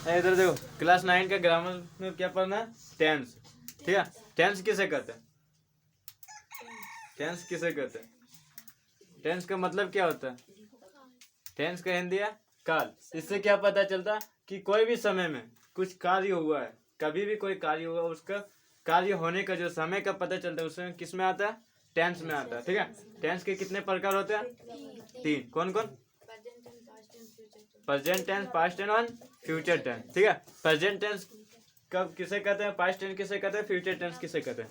इधर देखो, क्लास 9 का ग्रामर में क्या पढ़ना है? टेंस। ठीक है, टेंस किसे कहते हैं? टेंस किसे कहते हैं? टेंस का मतलब क्या होता है? टेंस का हिंदी है काल। इससे क्या पता चलता कि कोई भी समय में कुछ कार्य हुआ है, कभी भी कोई कार्य हुआ, उसका कार्य होने का जो समय का पता चलता है, उसमें किस में आता है? टेंस में आता है। ठीक है, टेंस के कितने प्रकार होते हैं? 3। कौन कौन? प्रेजेंट टेंस, पास्ट टेंस और फ्यूचर टेंस। ठीक है, प्रेजेंट टेंस कब किसे कहते हैं? पास्ट टेंस किसे कहते हैं? फ्यूचर टेंस किसे कहते हैं?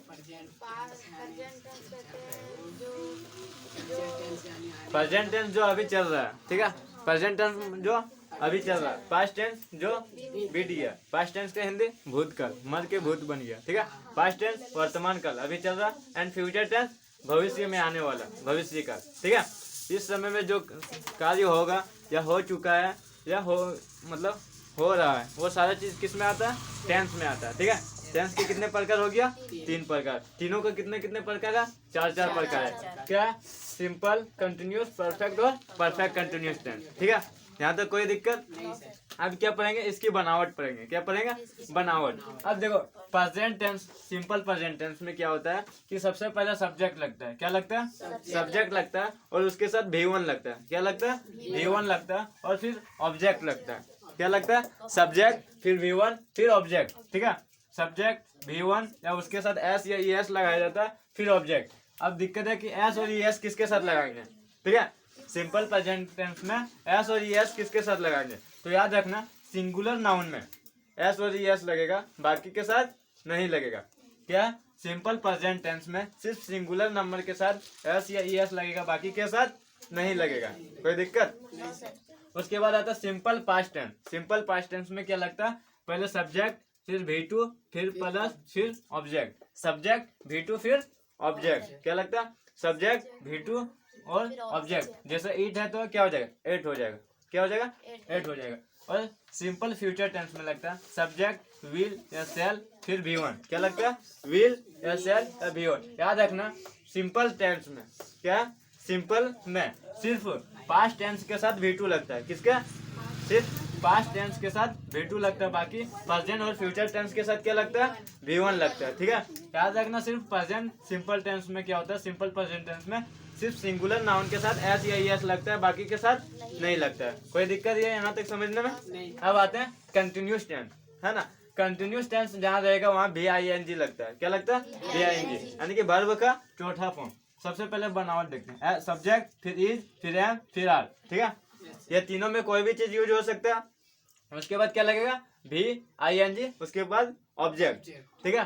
प्रेजेंट टेंस जो अभी चल रहा है। ठीक है, प्रेजेंट टेंस जो अभी चल रहा है। पास्ट टेंस जो बीत गया। पास्ट टेंस का हिंदी भूतकाल, मर के भूत बन गया। ठीक है, पास्ट टेंस वर्तमान काल अभी चल रहा है। एंड फ्यूचर टेंस भविष्य में आने वाला, भविष्य काल। ठीक है, इस समय में जो कार्य होगा या हो चुका है या मतलब हो रहा है, वो सारा चीज किस में आता है? टेंस में आता है। ठीक है, टेंस के कितने प्रकार हो गया? 3 प्रकार। तीनों का कितने कितने प्रकार है? 4 प्रकार है। क्या? सिंपल, कंटिन्यूस, परफेक्ट और परफेक्ट कंटिन्यूस टेंस। ठीक है, यहाँ तक कोई दिक्कत? अब क्या पढ़ेंगे? इसकी बनावट पढ़ेंगे। क्या पढ़ेंगे? बनावट। अब देखो, present tense, simple present tense में क्या होता है कि सबसे पहले सब्जेक्ट लगता है। क्या लगता है? सब्जेक्ट लगता है, और उसके साथ V1 लगता है। क्या लगता है? V1 लगता है, और फिर ऑब्जेक्ट लगता है। क्या लगता है? सब्जेक्ट, फिर V1, फिर ऑब्जेक्ट। ठीक है, सब्जेक्ट, V1 या उसके साथ S या ES लगाया जाता है, फिर ऑब्जेक्ट। अब दिक्कत है कि S और ES किसके साथ लगाएंगे? ठीक है, सिंपल प्रेजेंट टेंस में S और ES किसके साथ लगाएंगे? तो याद रखना, सिंगुलर नाउन में S और ES लगेगा, बाकी के साथ नहीं लगेगा। क्या? सिंपल प्रेजेंट टेंस में सिर्फ सिंगुलर नंबर के साथ S या ES लगेगा, बाकी के साथ नहीं लगेगा। कोई दिक्कत? उसके बाद आता है simple past tense. Simple past tense में क्या लगता है? पहले सब्जेक्ट, फिर V2, फिर प्लस, फिर ऑब्जेक्ट। सब्जेक्ट, V2, फिर ऑब्जेक्ट। क्या लगता है? सब्जेक्ट, V2 और ऑब्जेक्ट। जैसे ईट है तो क्या हो जाएगा? 8 हो जाएगा। क्या हो जाएगा? 8 हो जाएगा। और सिंपल फ्यूचर टेंस में लगता है सब्जेक्ट, विल या सेल, फिर V1। क्या लगता है? विल या सेल या V1। याद रखना, सिंपल टेंस में क्या? सिंपल में सिर्फ पास्ट टेंस के साथ V2 लगता है। किसका? सिर्फ पास्ट टेंस के साथ V2 लगता है, बाकी प्रेजेंट और फ्यूचर टेंस के साथ क्या लगता है? V1 लगता है। ठीक है, याद रखना, सिर्फ प्रेजेंट सिंपल टेंस में क्या होता है? सिंपल प्रेजेंट टेंस में सिर्फ सिंगुलर नाउन के साथ S या ES लगता है, बाकी के साथ नहीं लगता है। कोई दिक्कत है यहाँ तक समझने में? अब आते हैं कंटिन्यूस टेंस, है ना। कंटिन्यूस टेंस जहाँ रहेगा वहाँ VING लगता है। क्या लगता है? VING, यानी कि वर्ब का चौथा फॉर्म। सबसे पहले बनावट देखते हैं। सब्जेक्ट, फिर इज, फिर एम, फिर आर। ठीक है, ये तीनों में कोई भी चीज यूज हो सकता है। उसके बाद क्या लगेगा? VING, उसके बाद ऑब्जेक्ट। ठीक है,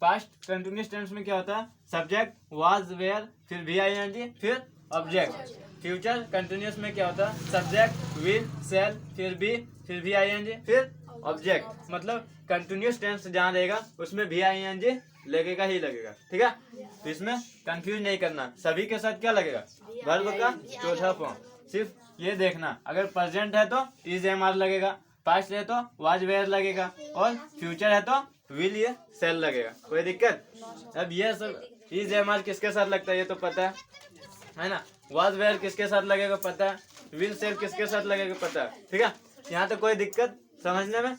पास्ट कंटिन्यूस टेंस में क्या होता है? सब्जेक्ट, वाज, वेयर, फिर VING, फिर ऑब्जेक्ट। फ्यूचर कंटिन्यूस में क्या होता है? सब्जेक्ट, विल, सेल, फिर बी, फिर VING, फिर ऑब्जेक्ट। मतलब कंटिन्यूस टेंस जहाँ रहेगा उसमें VING लगेगा ही लगेगा। ठीक है, तो इसमें कंफ्यूज नहीं करना, सभी के साथ क्या लगेगा? वर्ब का चौथा फॉर्म। सिर्फ ये देखना, अगर प्रेजेंट है तो इज MR लगेगा, पास्ट है तो वाज वेयर लगेगा, और फ्यूचर है तो विल ये सेल लगेगा। कोई दिक्कत? अब ये सब इज MR किसके साथ लगता है ये तो पता है ना। वाज वेयर किसके साथ लगेगा पता है, विल सेल किसके साथ लगेगा पता है। ठीक है, यहाँ तो कोई दिक्कत समझने में?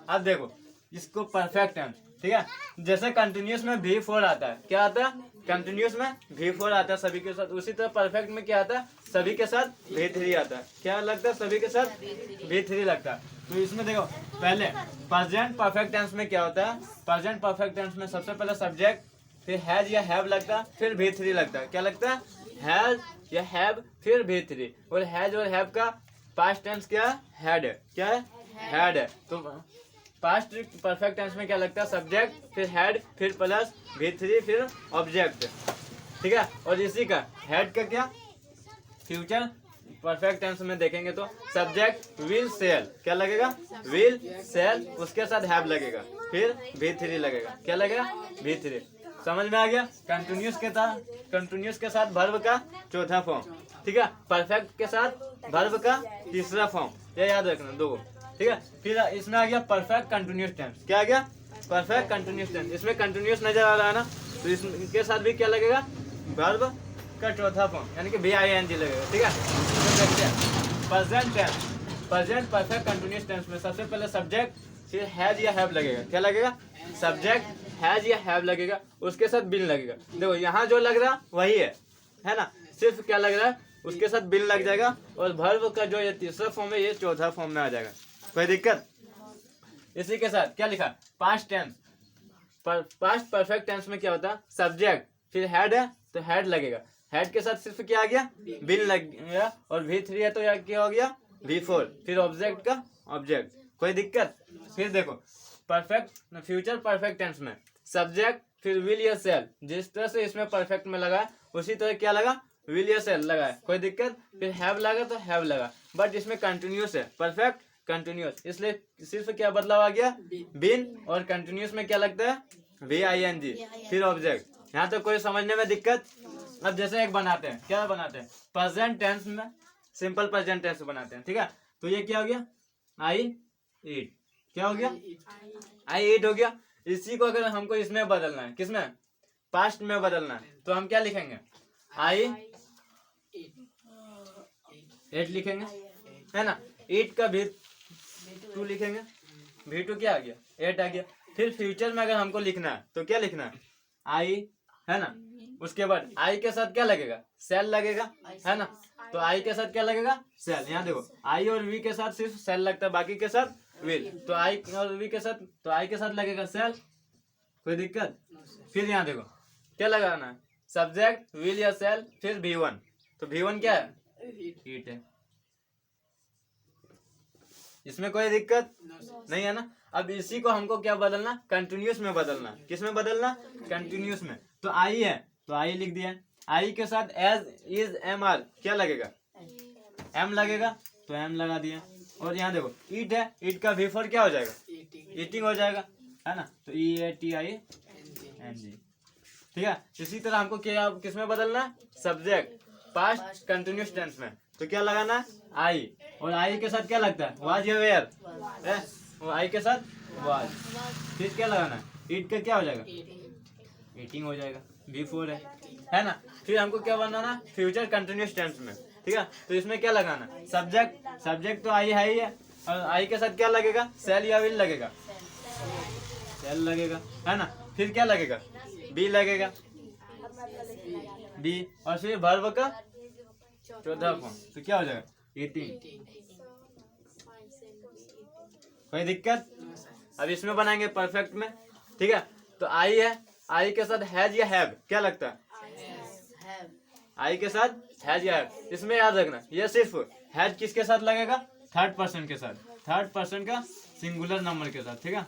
अब देखो इसको परफेक्ट टेंस। ठीक है, जैसे कंटिन्यूस में V4 आता है। क्या आता है? कंटिन्यूस में V4 आता है सभी के साथ। उसी तरह परफेक्ट में क्या आता है? सभी के साथ V3 आता है। क्या लगता है? सभी के साथ V3 लगता है। तो इसमें देखो, पहले प्रेजेंट परफेक्ट टेंस में क्या होता है? प्रेजेंट परफेक्ट टेंस में सबसे पहले सब्जेक्ट, फिर हैज या हैव लगता है, फिर V3 लगता है। क्या लगता है? हैज या हैव, फिर V3। और हैज और हैव का पास्ट टेंस क्या है? हैड है। क्या है? हैड है। तो पास्ट परफेक्ट टेंस में क्या लगता है? सब्जेक्ट, फिर हैड, फिर प्लस V3, फिर ऑब्जेक्ट। ठीक है, और इसी का हैड का क्या? फ्यूचर परफेक्ट टेंस में देखेंगे तो सब्जेक्ट, विल, सेल। क्या लगेगा? विल, सेल, उसके साथ हैव लगेगा, फिर V3 लगेगा। क्या लगेगा? V3। समझ में आ गया? कंटिन्यूस के साथ वर्ब का चौथा फॉर्म। ठीक है, परफेक्ट के साथ वर्ब का तीसरा फॉर्म। ये याद रखना, दो। ठीक है, फिर इसमें आ गया परफेक्ट कंटिन्यूस टेंस। क्या आ गया? Perfect continuous tense. इसमें कंटिन्यूस नजर आ रहा है ना, तो इसके साथ भी क्या लगेगा? वर्ब का चौथा फॉर्म, यानी कि VING लगेगा। ठीक है, तो देखते हैं present tense. Present perfect continuous tense में सबसे पहले सब्जेक्ट फिर हैज या हैव लगेगा। क्या लगेगा? सब्जेक्ट हैज या हैव लगेगा, उसके साथ बिन लगेगा। देखो यहाँ जो लग रहा वही है ना, सिर्फ क्या लग रहा है उसके साथ बिन लग जाएगा, और वर्ब का जो ये तीसरा फॉर्म है ये चौथा फॉर्म में आ जाएगा। कोई दिक्कत? इसी के साथ क्या लिखा? Past tense. Past perfect tense में क्या होता है? सब्जेक्ट फिर हेड है तो हेड लगेगा, हेड के साथ सिर्फ क्या आ गया? बिन लग गया, और V3 है तो यहाँ क्या हो गया? V4, फिर ऑब्जेक्ट का ऑब्जेक्ट। कोई दिक्कत? फिर देखो परफेक्ट फ्यूचर परफेक्ट टेंस में सब्जेक्ट फिर विल या सेल, जिस तरह से इसमें परफेक्ट में लगा है उसी तरह क्या लगा? विल या सेल लगा है। कोई दिक्कत? फिर हैव लगा तो हैव लगा, बट इसमें कंटिन्यूस है, परफेक्ट कंटिन्यूस, इसलिए सिर्फ क्या बदलाव आ गया? बिन, और कंटिन्यूस में क्या लगता है? VING, फिर ऑब्जेक्ट। यहाँ तो कोई समझने में दिक्कत? अब जैसे एक बनाते हैं, क्या बनाते हैं? प्रेजेंट टेंस में सिंपल प्रेजेंट टेंस बनाते हैं, ठीक है? तो ये क्या हो गया? आई ईट। क्या हो गया? आई ईट हो गया। इसी को अगर हमको इसमें बदलना है, किसमें? पास्ट में बदलना है, तो हम क्या लिखेंगे? आई एट लिखेंगे, है ना? ईट का V2 लिखेंगे, V2 क्या आ गया? 8 आ गया। फिर फ्यूचर में अगर हमको लिखना है तो क्या लिखना है? आई, है ना? उसके बाद आई के साथ क्या लगेगा? सेल लगेगा, है ना? तो आई के साथ क्या लगेगा? सेल। यहाँ देखो आई और वी के साथ सिर्फ सेल लगता है, बाकी के साथ विल, तो आई और वी के साथ, तो आई के साथ लगेगा सेल। कोई दिक्कत? फिर यहाँ देखो क्या लगाना है? सब्जेक्ट विल या सेल, फिर V1, तो V1 क्या है? ईट है। इसमें कोई दिक्कत नहीं है ना? अब इसी को हमको क्या बदलना? कंटिन्यूस में बदलना। किस में बदलना? कंटिन्यूस में। तो आई है तो आई लिख दिया, आई के साथ एज इज एम आर क्या लगेगा? एम लगेगा, तो एम लगा दिया। और यहाँ देखो ईट है, ईट का V4 क्या हो जाएगा? ईटिंग हो जाएगा, है ना? तो EATING, ठीक है? इसी तरह हमको क्या किस में बदलना है? सब्जेक्ट पास्ट कंटिन्यूस टेंस में, तो क्या लगाना है? आई, और आई के साथ क्या लगता है? वाज या वेयर है, वो आई के साथ वाज। फिर क्या लगाना है? ईट का क्या हो जाएगा? ईटिंग हो जाएगा, V4 है ना? फिर हमको क्या बनाना? फ्यूचर कंटिन्यूस टेंस में, ठीक है? तो इसमें क्या लगाना? सब्जेक्ट, सब्जेक्ट तो आई है ही है, और आई के साथ क्या लगेगा? सेल या विल लगेगा? सेल लगेगा, है ना? फिर क्या लगेगा? बी लगेगा, बी, और फिर वर्ब का चौथा फॉर्म, तो क्या हो जाएगा? 18। कोई दिक्कत? अब इसमें बनाएंगे परफेक्ट में, ठीक है? तो आई है, आई के साथ हैज या हैव क्या लगता है? आई के साथ हैज या हैव। इसमें याद रखना ये सिर्फ हैज किसके साथ लगेगा? थर्ड पर्सन के साथ, थर्ड पर्सन का सिंगुलर नंबर के साथ, ठीक है?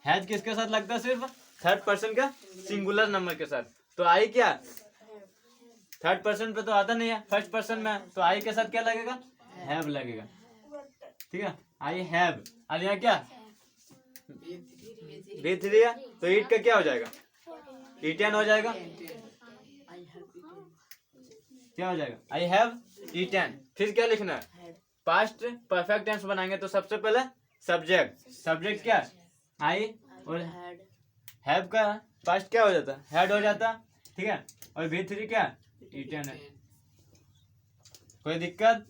हैज किसके साथ लगता है? सिर्फ थर्ड पर्सन का सिंगुलर नंबर के साथ। तो आई क्या थर्ड पर्सन पे तो आता नहीं है, फर्स्ट पर्सन में, तो आई के साथ क्या लगेगा? हैव लगेगा, ठीक है? I have. और यहाँ क्या? V3 है, तो ईट का क्या हो जाएगा? ईटन हो जाएगा। क्या हो जाएगा? I have eaten. फिर क्या लिखना है? पास्ट परफेक्ट टेंस बनाएंगे तो सबसे पहले सब्जेक्ट, सब्जेक्ट क्या? आई, और हैव का पास्ट क्या हो जाता? हैड हो जाता, ठीक है? और V3 क्या? ईटन है। कोई दिक्कत?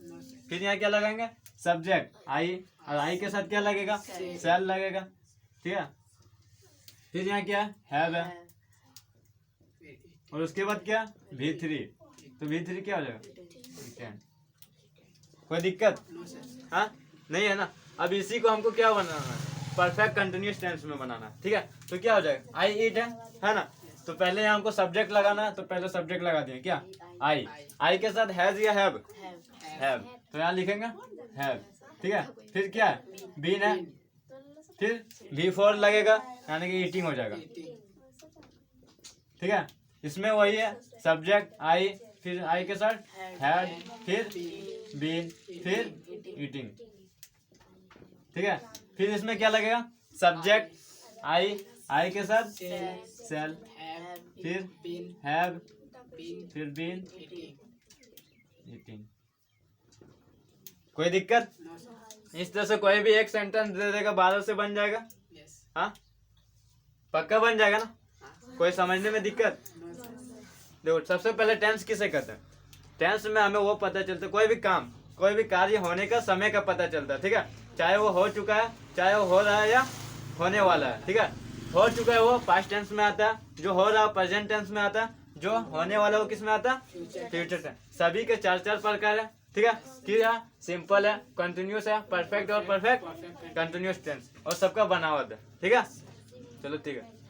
फिर यहाँ क्या लगाएंगे? सब्जेक्ट आई, और आई के साथ क्या लगेगा? सेल लगेगा, ठीक है? फिर यहाँ क्या? हैव है, और उसके बाद क्या? V3, तो V3 क्या हो जाएगा? कोई दिक्कत? हाँ नहीं है ना? अब इसी को हमको क्या बनाना है? परफेक्ट कंटिन्यूअस टेंस में बनाना है, ठीक है? तो क्या हो जाएगा? आई ईट है ना? तो पहले यहाँ हमको सब्जेक्ट लगाना है, तो पहले सब्जेक्ट लगा दिए क्या? आई, आई के साथ हैज या हैव? हैव, तो यहाँ लिखेंगे हैव, ठीक है? फिर क्या है? बीन है, फिर V4 लगेगा, यानी कि ईटिंग हो जाएगा, ठीक है? इसमें वही है सब्जेक्ट आई, फिर आई के साथ हैड, फिर बीन, फिर ईटिंग, ठीक है? फिर इसमें क्या लगेगा? सब्जेक्ट आई, आई के साथ सेल, फिर हैव, फिर बीन, ईटिंग। कोई दिक्कत? इस तरह से कोई भी एक सेंटेंस दे देगा, 12 से बन जाएगा। हाँ पक्का बन जाएगा ना? कोई समझने में दिक्कत? देखो सबसे पहले टेंस किसे कहते हैं? टेंस में हमें वो पता चलता है, कोई भी काम कोई भी कार्य होने का समय का पता चलता है, ठीक है। चाहे वो हो चुका है, चाहे वो हो रहा है या होने वाला है, ठीक है। हो चुका है वो पास्ट टेंस में आता है, जो हो रहा है प्रेजेंट टेंस में आता है, जो होने वाला वो किस में आता है, फ्यूचर टेंस। सभी के चार चार प्रकार है, ठीक है। क्या है, सिंपल है, कंटिन्यूस है, परफेक्ट और परफेक्ट कंटिन्यूस टेंस, और सबका बनावट है, ठीक है। चलो ठीक है।